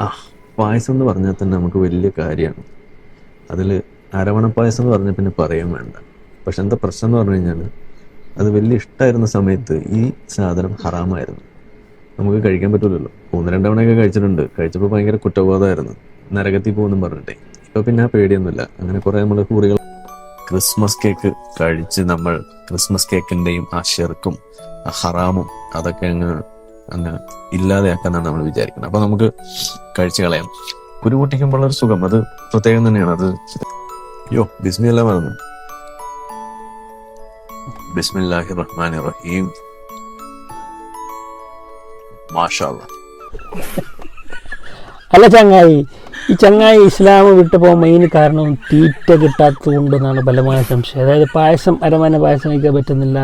ആ പായസം എന്ന് പറഞ്ഞാൽ തന്നെ നമുക്ക് വലിയ കാര്യമാണ്. അതിൽ അരവണ പായസം എന്ന് പറഞ്ഞാൽ പിന്നെ പറയാൻ വേണ്ട. പക്ഷെ എന്താ പ്രശ്നം എന്ന് പറഞ്ഞു കഴിഞ്ഞാൽ അത് വലിയ ഇഷ്ടമായിരുന്ന സമയത്ത് ഈ സാധനം ഹറാമായിരുന്നു, നമുക്ക് കഴിക്കാൻ പറ്റില്ലല്ലോ. 1-2 തവണയൊക്കെ കഴിച്ചിട്ടുണ്ട്. കഴിച്ചപ്പോൾ ഭയങ്കര കുറ്റബോധമായിരുന്നു, നരകത്തിൽ പോകുമെന്നും പറഞ്ഞിട്ടേ. ഇപ്പൊ പിന്നെ ആ പേടിയൊന്നുമില്ല. അങ്ങനെ കുറെ നമ്മൾ കുറികൾ ക്രിസ്മസ് കേക്ക് കഴിച്ച് നമ്മൾ ക്രിസ്മസ് കേക്കിന്റെയും ആ ഷെർക്കും ആ ഹറാമും അതൊക്കെ അങ്ങ് ഇല്ലാതെയാക്കാന്നാണ് നമ്മൾ വിചാരിക്കുന്നത്. അപ്പൊ നമുക്ക് കഴിച്ചു കളയാം. കുരു പൊട്ടിക്കുമ്പോൾ ഒരു സുഖം അത് പ്രത്യേകം തന്നെയാണ്. അത് ബിസ്മില്ലാ പറഞ്ഞു. ബിസ്മില്ലാഹിർ റഹ്മാനിർ റഹീം. മാഷാ അല്ലാഹ്. അല്ല ചങ്ങായി, ഈ ചങ്ങായി ഇസ്ലാം വിട്ടു പോകാൻ മെയിൻ കാരണം തീറ്റ കിട്ടാത്തത് കൊണ്ടെന്നാണ് ബലമായ സംശയം. അതായത് പായസം, അരമന പായസം കഴിക്കാൻ പറ്റുന്നില്ല,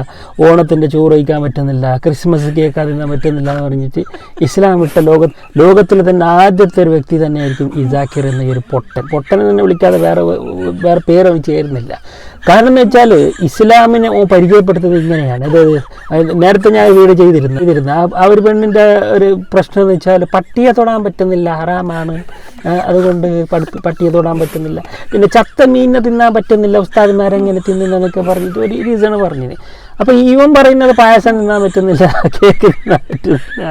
ഓണത്തിൻ്റെ ചോറ് കഴിക്കാൻ പറ്റുന്നില്ല, ക്രിസ്മസ് കേക്ക് തിന്നാൻ പറ്റുന്നില്ല എന്ന് പറഞ്ഞിട്ട് ഇസ്ലാം വിട്ട ലോകത്തിലെ തന്നെ ആദ്യത്തെ ഒരു വ്യക്തി തന്നെയായിരിക്കും ഈ ജാക്കിർ എന്ന ഈ ഒരു പൊട്ടനെ തന്നെ വിളിക്കാതെ വേറെ പേരവൻ ചേരുന്നില്ല. കാരണം എന്ന് വെച്ചാൽ ഇസ്ലാമിനെ പരിചയപ്പെടുത്തുന്നത് ഇങ്ങനെയാണ്. അതായത് നേരത്തെ ഞാൻ വീഡിയോ ചെയ്തിരുന്നു ആ ഒരു പെണ്ണിൻ്റെ ഒരു പ്രശ്നം എന്ന് വെച്ചാൽ പട്ടിയെ തൊടാൻ പറ്റുന്നില്ല, ഹറാമാണ്, അതുകൊണ്ട് പട്ടിയെ തൊടാൻ പറ്റുന്നില്ല. പിന്നെ ചത്ത മീനിനെ തിന്നാൻ പറ്റുന്നില്ല, ഉസ്താദ്മാരെങ്ങനെ തിന്നുന്നതൊക്കെ പറഞ്ഞിട്ട് ഒരു റീസണ് പറഞ്ഞിന്. അപ്പോൾ ഇവൻ പറയുന്നത് പായസം തിന്നാൻ പറ്റുന്നില്ല, കേക്ക് തിന്നാൻ പറ്റുന്നില്ല,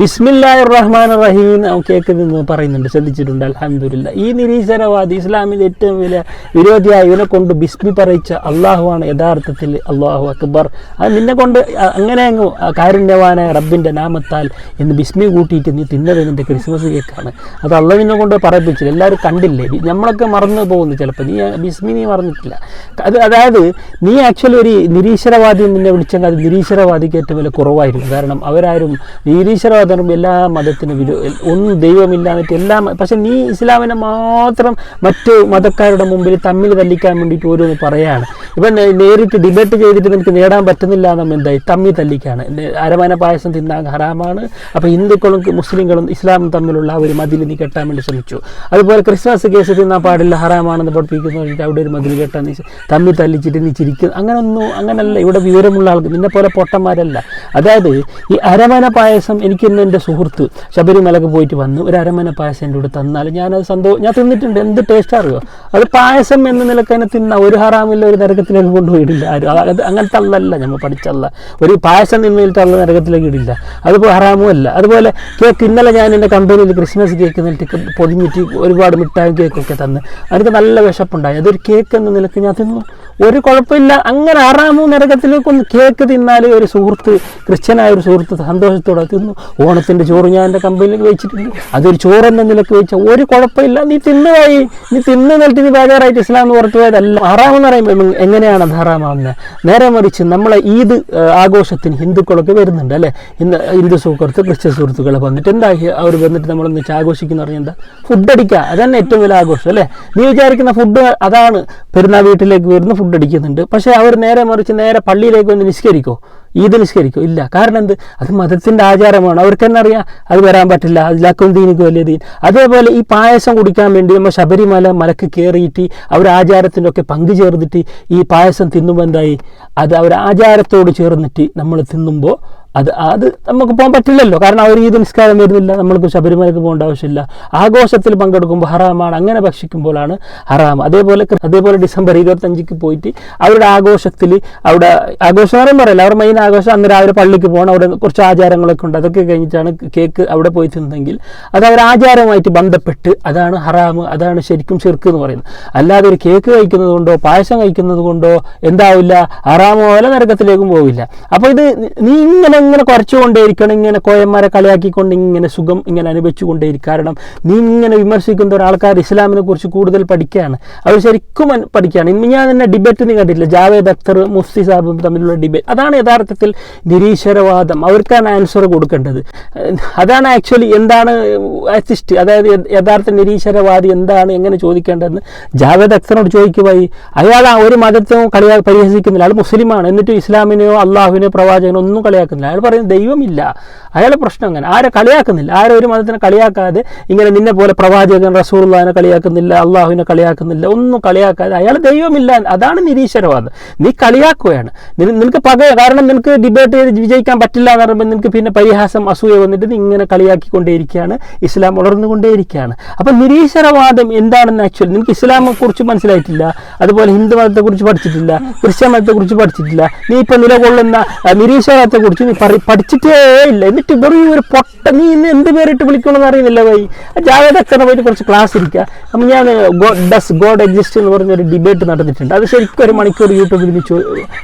ബിസ്മില്ലാഹിർ റഹ്മാനിർ റഹീം കേക്ക് നിന്ന് പറയുന്നുണ്ട്. ശ്രദ്ധിച്ചിട്ടുണ്ട്? അൽഹംദുലില്ലാഹ്. ഈ നിരീശ്വരവാദി, ഇസ്ലാമിൻ്റെ ഏറ്റവും വലിയ വിരോധിയായ ഇവനെ കൊണ്ട് ബിസ്മി പറയിച്ച അള്ളാഹുവാണ് യഥാർത്ഥത്തിൽ അള്ളാഹു അക്ബർ. അത് നിന്നെ കൊണ്ട് അങ്ങനെ അങ്ങ് കാരുണ്യവാനായ റബ്ബിൻ്റെ നാമത്താൽ എന്ന് ബിസ്മി കൂട്ടിയിട്ട് നീ തിന്നത് നിൻ്റെ ക്രിസ്മസ് കേക്കാണ്. അത് അള്ളാഹ് നിന്നെ കൊണ്ട് പറയിപ്പിച്ചില്ല. എല്ലാവരും കണ്ടില്ലേ? നമ്മളൊക്കെ മറന്നു പോകുന്നു ചിലപ്പോൾ. ബിസ്മി നീ മറന്നിട്ടില്ല. അതായത് നീ ആക്ച്വലി ഒരു നിരീശ്വരവാദി നിന്നെ വിളിച്ചെങ്കിൽ അത് നിരീശ്വരവാദിക്ക് ഏറ്റവും വലിയ കുറവായിരുന്നു. കാരണം അവരാരും നിരീശ്വരവാദം എല്ലാ മതത്തിനും ഒന്നും ദൈവമില്ല എന്നിട്ട് പക്ഷെ നീ ഇസ്ലാമിനെ മാത്രം മറ്റു മതക്കാരുടെ മുമ്പിൽ തമ്മിൽ തല്ലിക്കാൻ വേണ്ടിയിട്ട് ഓരോന്ന് പറയാണ്. ഇപ്പം നേരിട്ട് ഡിബേറ്റ് ചെയ്തിട്ട് നിനക്ക് നേടാൻ പറ്റുന്നില്ല നമ്മൾ എന്തായി തമ്മിൽ തല്ലിക്കാണ്. അരമന പായസം തിന്നാൻ ഹറാമാണ്. അപ്പോൾ ഹിന്ദുക്കളും മുസ്ലിങ്ങളും ഇസ്ലാമും തമ്മിലുള്ള ഒരു മതിൽ നീ കെട്ടാൻ വേണ്ടി ശ്രമിച്ചു. അതുപോലെ ക്രിസ്മസ് കേസ് തിന്നാൻ പാടില്ല, ഹറാമാണെന്ന് പഠിപ്പിക്കുന്ന അവിടെ ഒരു മതിൽ കെട്ടാൻ നീ തമ്മിൽ തല്ലിച്ചിട്ട് നീ ചിരിക്കുന്നു. അങ്ങനല്ല. ഇവിടെ വിവരമുള്ള ആൾക്ക് നിന്നെ പോലെ പൊട്ടന്മാരല്ല. അതായത് ഈ അരമന പായസം എനിക്കിന്ന് എൻ്റെ സുഹൃത്ത് ശബരിമലക്ക് പോയിട്ട് വന്ന് ഒരു അരമന പായസം എൻ്റെ കൂടെ തന്നാൽ ഞാനത് ഞാൻ തിന്നിട്ടുണ്ട്. എന്ത് ടേസ്റ്റ് അറിയോ? അത് പായസം എന്ന നിലക്ക് തന്നെ തിന്ന ഒരു ഹറാമില്ല, ഒരു നരകത്തിലേക്ക് കൊണ്ടുപോയിടില്ല ആരും. അത് അങ്ങനത്തെ അല്ലല്ല നമ്മൾ പഠിച്ചല്ല. ഒരു പായസം നിന്നിട്ടുള്ള നരകത്തിലേക്ക് ഇടില്ല, അതിപ്പോൾ ഹറാമും അല്ല. അതുപോലെ കേക്ക്, ഇന്നലെ ഞാൻ എൻ്റെ കമ്പനിയിൽ ക്രിസ്മസ് കേക്ക് നിന്നിട്ട് പൊതിഞ്ഞിട്ട് ഒരുപാട് മിഠായി കേക്കൊക്കെ തന്ന് എനിക്ക് നല്ല വിശപ്പുണ്ടായി. അതൊരു കേക്ക് എന്ന നിലക്ക് ഞാൻ തിന്നു, ഒരു കുഴപ്പമില്ല. അങ്ങനെ ഹറാമും നരകത്തിലേക്കൊന്ന് കേക്ക് തിന്നാൽ ഒരു സുഹൃത്ത്, ക്രിസ്ത്യനായ ഒരു സുഹൃത്ത് സന്തോഷത്തോടെ തിന്നു. ഓണത്തിൻ്റെ ചോറ് ഞാൻ എൻ്റെ കമ്പനിയിൽ വെച്ചിട്ടുണ്ട്, അതൊരു ചോറെന്ന നിലക്ക് വെച്ചാൽ ഒരു കുഴപ്പമില്ല. നീ തിന്ന് നിന്നിട്ട് നീ ബേജാറായിട്ട് ഇസ്ലാം പുറത്തു പോയതല്ല. ഹറാമെന്ന് പറയുമ്പോൾ എങ്ങനെയാണ് അത് ഹറാമാവുന്നത്? നേരെ മറിച്ച് നമ്മളെ ഈദ് ആഘോഷത്തിന് ഹിന്ദുക്കളൊക്കെ വരുന്നുണ്ട് അല്ലേ? ഹിന്ദു സുഹൃത്ത് ക്രിസ്ത്യൻ സുഹൃത്തുക്കളെ വന്നിട്ട് എന്താ അവർ വന്നിട്ട് നമ്മളൊന്ന് ആഘോഷിക്കുന്ന പറഞ്ഞാൽ എന്താ? ഫുഡ് അടിക്കുക. അതന്നെ ഏറ്റവും വലിയ ആഘോഷം അല്ലേ? നീ വിചാരിക്കുന്ന ഫുഡ് അതാണ്. പെരുന്നാൾ വീട്ടിലേക്ക് വരുന്ന ഫുഡ് അടിക്കുന്നുണ്ട്. പക്ഷേ അവർ നേരെ മറിച്ച് നേരെ പള്ളിയിലേക്ക് വന്ന് നിസ്കരിക്കോ? ഈദ് നിസ്കരിക്കോ? ഇല്ല. കാരണം എന്ത്? അത് മതത്തിൻ്റെ ആചാരമാണ്. അവർക്ക് തന്നെ അറിയാം അത് വരാൻ പറ്റില്ല, അതിലക്കും ദീനിക്ക് വലിയ ദീൻ. അതേപോലെ ഈ പായസം കുടിക്കാൻ വേണ്ടി നമ്മൾ ശബരിമല മലക്ക് കയറിയിട്ട് അവർ ആചാരത്തിൻ്റെ ഒക്കെ പങ്കു ചേർന്നിട്ട് ഈ പായസം തിന്നുമ്പോൾ എന്തായി? അത് അവർ ആചാരത്തോട് ചേർന്നിട്ട് നമ്മൾ തിന്നുമ്പോൾ അത് നമുക്ക് പോകാൻ പറ്റില്ലല്ലോ. കാരണം അവർ ഈദ് നിസ്കാരം വരുന്നില്ല, നമ്മൾക്ക് ശബരിമലക്ക് പോകേണ്ട ആവശ്യമില്ല. ആഘോഷത്തിൽ പങ്കെടുക്കുമ്പോൾ ഹറാമാണ്, അങ്ങനെ ഭക്ഷിക്കുമ്പോഴാണ് ഹറാം. അതേപോലെ ഡിസംബർ 25 പോയിട്ട് അവരുടെ ആഘോഷത്തിൽ അവിടെ ആഘോഷം പറയില്ല, അവർ മെയിൻ ആഘോഷം അന്ന് രാവിലെ പള്ളിക്ക് പോകണം, അവിടെ കുറച്ച് ആചാരങ്ങളൊക്കെ ഉണ്ട്. അതൊക്കെ കഴിഞ്ഞിട്ടാണ് കേക്ക് അവിടെ പോയി തിന്നെങ്കിൽ അത് അവർ ആചാരമായിട്ട് ബന്ധപ്പെട്ട് അതാണ് ഹറാം, അതാണ് ശരിക്കും ശിർക്ക് എന്ന് പറയുന്നത്. അല്ലാതെ ഒരു കേക്ക് കഴിക്കുന്നത് കൊണ്ടോ പായസം കഴിക്കുന്നത് കൊണ്ടോ എന്താവില്ല, ഹറാമോ അല്ല നരകത്തിലേക്കും പോവില്ല. അപ്പോൾ ഇത് നീ ഇങ്ങനെ കുറച്ചുകൊണ്ടേയിരിക്കണം, ഇങ്ങനെ കോയന്മാരെ കളിയാക്കിക്കൊണ്ട് ഇങ്ങനെ സുഖം ഇങ്ങനെ അനുഭവിച്ചു കൊണ്ടേയിരിക്കും. കാരണം നീ ഇങ്ങനെ വിമർശിക്കുന്ന ഒരാൾക്കാർ ഇസ്ലാമിനെ കുറിച്ച് കൂടുതൽ പഠിക്കുകയാണ്, അവർ ശരിക്കും പഠിക്കുകയാണ്. ഞാൻ തന്നെ ഡിബേറ്റ് നീ കണ്ടില്ല, ജാവേദ് അക്തർ മുഫ്തി സാഹിബും തമ്മിലുള്ള ഡിബേറ്റ്. അതാണ് യഥാർത്ഥത്തിൽ നിരീശ്വരവാദം. അവർക്കാണ് ആൻസർ കൊടുക്കേണ്ടത്. അതാണ് ആക്ച്വലി എന്താണ് ആത്തിസ്റ്റ്, അതായത് യഥാർത്ഥ നിരീശ്വരവാദി എന്താണ്, എങ്ങനെ ചോദിക്കേണ്ടതെന്ന് ജാവേദ് അക്തറിനോട് ചോദിക്കുമായി. അയാൾ ഒരു മതത്തെയും പരിഹസിക്കുന്നില്ല, അയാൾ മുസ്ലിമാണ്, എന്നിട്ട് ഇസ്ലാമിനെയോ അള്ളാഹുവിനെയോ പ്രവാചകനോ ഒന്നും കളിയാക്കുന്നില്ല. അയാൾ പറയുന്നത് ദൈവമില്ല, അയാളെ പ്രശ്നം അങ്ങനെ. ആരെ കളിയാക്കുന്നില്ല, ആരെ ഒരു മതത്തിനെ കളിയാക്കാതെ ഇങ്ങനെ നിന്നെ പോലെ പ്രവാചകൻ റസൂലുള്ളാഹിനെ കളിയാക്കുന്നില്ല, അള്ളാഹുവിനെ കളിയാക്കുന്നില്ല, ഒന്നും കളിയാക്കാതെ അയാൾ ദൈവമില്ല, അതാണ് നിരീശ്വരവാദം. നീ കളിയാക്കുകയാണ്, നിനക്ക് കാരണം നിനക്ക് ഡിബേറ്റ് ചെയ്ത് വിജയിക്കാൻ പറ്റില്ല എന്ന് പറയുമ്പോൾ നിനക്ക് പിന്നെ പരിഹാസം അസൂയ വന്നിട്ട് നീ ഇങ്ങനെ കളിയാക്കിക്കൊണ്ടേയിരിക്കുകയാണ്, ഇസ്ലാം വളർന്നുകൊണ്ടേയിരിക്കുകയാണ്. അപ്പം നിരീശ്വരവാദം എന്താണെന്ന് ആക്ച്വലി നിനക്ക് ഇസ്ലാമിനെ കുറിച്ച് മനസ്സിലായിട്ടില്ല, അതുപോലെ ഹിന്ദു മതത്തെ കുറിച്ച് പഠിച്ചിട്ടില്ല, ക്രിസ്ത്യൻ മതത്തെ കുറിച്ച് പഠിച്ചിട്ടില്ല, നീ ഇപ്പം നിലകൊള്ളുന്ന നിരീശ്വരത്തെ കുറിച്ച് നീ പഠിച്ചിട്ടേ ഇല്ല. എന്നിട്ട് വെറും ഒരു പൊട്ട നീ ഇന്ന് എന്ത് പേരിട്ട് വിളിക്കണമെന്ന് അറിയുന്നില്ല. വൈ ജാവേദ് അക്തറിനെ പോയിട്ട് കുറച്ച് ക്ലാസ് ഇരിക്കുക. അപ്പം ഞാൻ ഡസ് ഗോഡ് എക്സിസ്റ്റ് എന്ന് പറഞ്ഞൊരു ഡിബേറ്റ് നടന്നിട്ടുണ്ട്. അത് ശരിക്കും 1 മണിക്കൂർ യൂട്യൂബിൽ നീ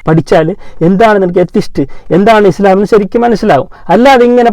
പഠിച്ചാൽ എന്താണ് നിനക്ക് എത്തിസ്റ്റ്, എന്താണ് ഇസ്ലാം എന്ന് ശരിക്കും മനസ്സിലാവും. അല്ലാതെ ഇങ്ങനെ